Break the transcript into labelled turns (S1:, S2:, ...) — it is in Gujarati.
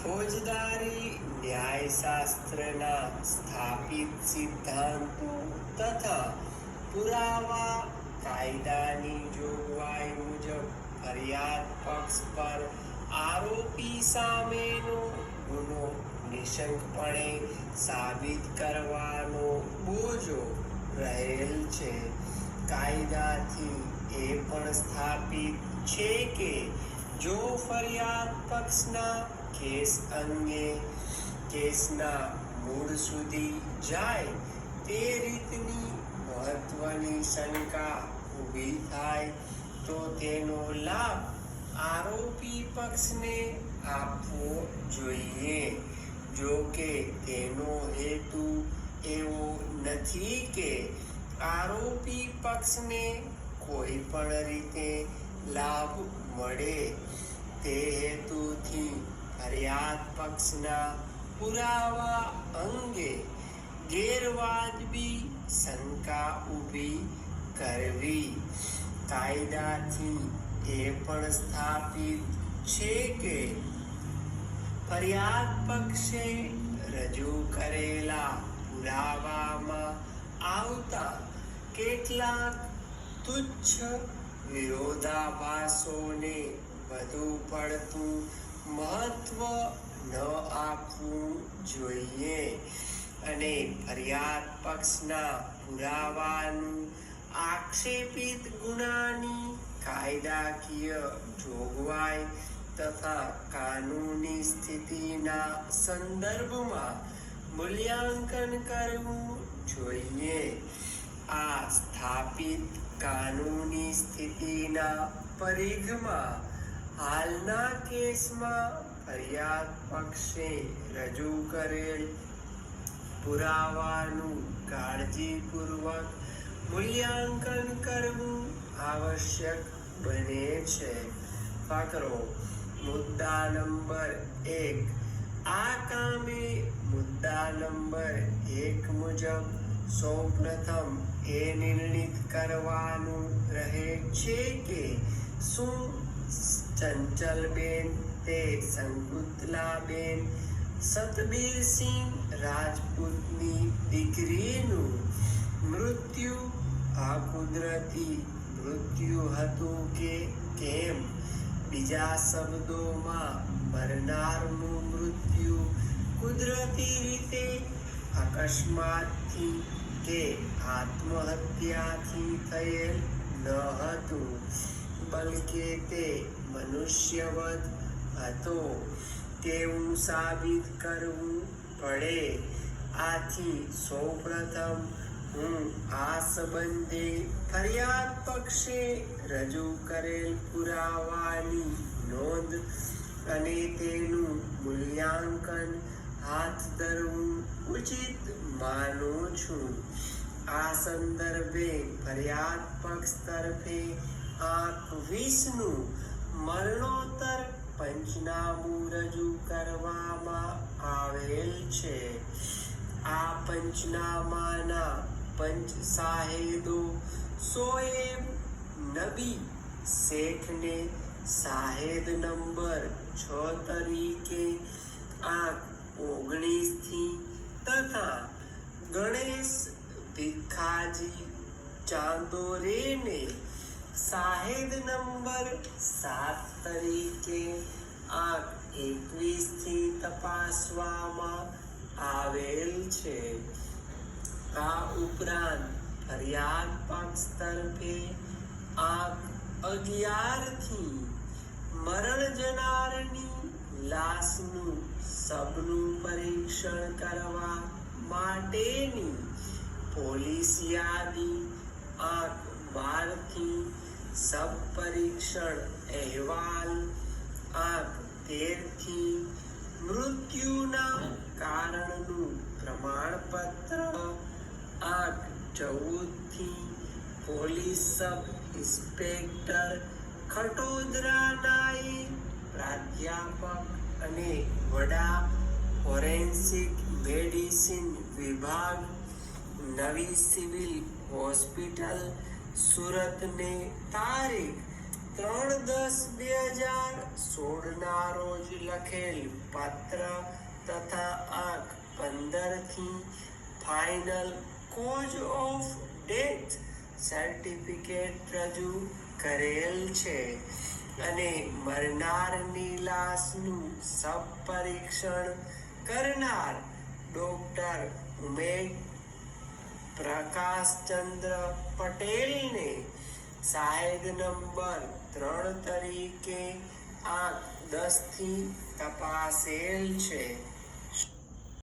S1: ફોજદારી ન્યાયશાસ્ત્રના સ્થાપિત સિદ્ધાંતો તથા પુરાવા કાયદાની જોગવાઈ મુજબ ફરિયાદ પક્ષ પર આરોપી સામેનો ગુનો નિશંકપણે સાબિત કરવાનો બોજો રહેલ છે. કાયદાથી એ પણ સ્થાપિત છે કે જો ફરિયાદ પક્ષના કેસ અંગે કેસના મૂળ સુધી જાય તે રીતની મહત્વની શંકા ઊભી થાય તો તેનો લાભ આરોપી પક્ષને આપવો જોઈએ. જો કે તેનો હેતુ એવો નથી કે આરોપી પક્ષને કોઈ પણ રીતે લાભ મળે. તે હેતુથી ફરિયાદ પક્ષના પુરાવા અંગે ગેરવાજબી શંકા ઊભી કરવી. કાયદાથી એ પણ સ્થાપિત છે કે ફરિયાદ પક્ષે રજૂ કરેલા પુરાવામાં આવતા કેટલાક તુચ્છ વિરોધાભાસોને વધુ પડતું મહત્વ ન આપવું જોઈએ અને ફરિયાદ પક્ષના પુરાવાનું આક્ષેપિત ગુનાની કાયદાકીય જોગવાઈ તથા કાનૂની સ્થિતિના સંદર્ભમાં મૂલ્યાંકન કરવું જોઈએ. આ સ્થાપિત કાનૂની સ્થિતિના પરિઘમાં હાલના કેસમાં ફરિયાદ પક્ષે રજૂ કરેલ પુરાવાનું કાળજીપૂર્વક મૂલ્યાંકન કરવું આવશ્યક બને છે. ફકરો મુદ્દા નંબર 1. આ કામે મુદ્દા નંબર 1 મુજબ સૌપ્રથમ એ નિર્ણિત કરવાનું રહે છે કે શું ચંચલબેન તે શંકુતલાબેન સતબીરસિંહ રાજપૂતની દીકરીનું મૃત્યુ અકુદરતી મૃત્યુ હતું કે કેમ. બીજા શબ્દોમાં મરનારનું મૃત્યુ કુદરતી રીતે અકસ્માતથી કે આત્મહત્યાથી થયેલ ન હતું, બલકે તે મનુષ્યવધ હતો તેવું સાબિત કરવું પડે. આથી સૌપ્રથમ હું આ સંબંધે ફરિયાદ પક્ષે રજૂ કરેલ પુરાવાની નોંધ અને તેનું મૂલ્યાંકન હાથ ધરવું ઉચિત માનું છું. આ સંદર્ભે ફરિયાદ પક્ષ તરફે આંક 20નું મરણોત્તર પંચનામું રજૂ કરવામાં આવેલ છે. આ પંચનામાના પંચ સાહેદો શોએબ નબી શેખને સાહેદ નંબર 6 તરીકે આંક 19થી તથા ગણેશ ભીખાજી ચાંદોરેને સાહેદ નંબર 7 તરીકે આંક 21થી તપાસવામાં આવેલ છે. આ ઉપરાંત ફરિયાદ પક્ષ તરફે આંક 11થી મરણ જનારની લાશનું શબનું પરીક્ષણ કરવા માટેની પોલીસ યાદી, આંક 12થી શબ પરીક્ષણ અહેવાલ, આંક 13થી મૃત્યુના કારણનું પ્રમાણપત્ર, આંક 14થી પોલીસ સબ ઇન્સ્પેક્ટર ખટોદરા નાયબ પ્રાધ્યાપક અને વડા ફોરેન્સિક મેડિસિન વિભાગ, નવી સિવિલ હોસ્પિટલ સુરતને તારીખ 3/10/2016 રોજ લખેલ પત્ર તથા આંક 15 થી final cause of death certificate રજૂ કરેલ છે અને મરનારની લાશનું શબ પરીક્ષણ કરનાર ડોક્ટર ઉમેશ પ્રકાશચંદ્ર પટેલને શાહેદ નંબર 3 તરીકે આંક 10 થી તપાસેલ છે.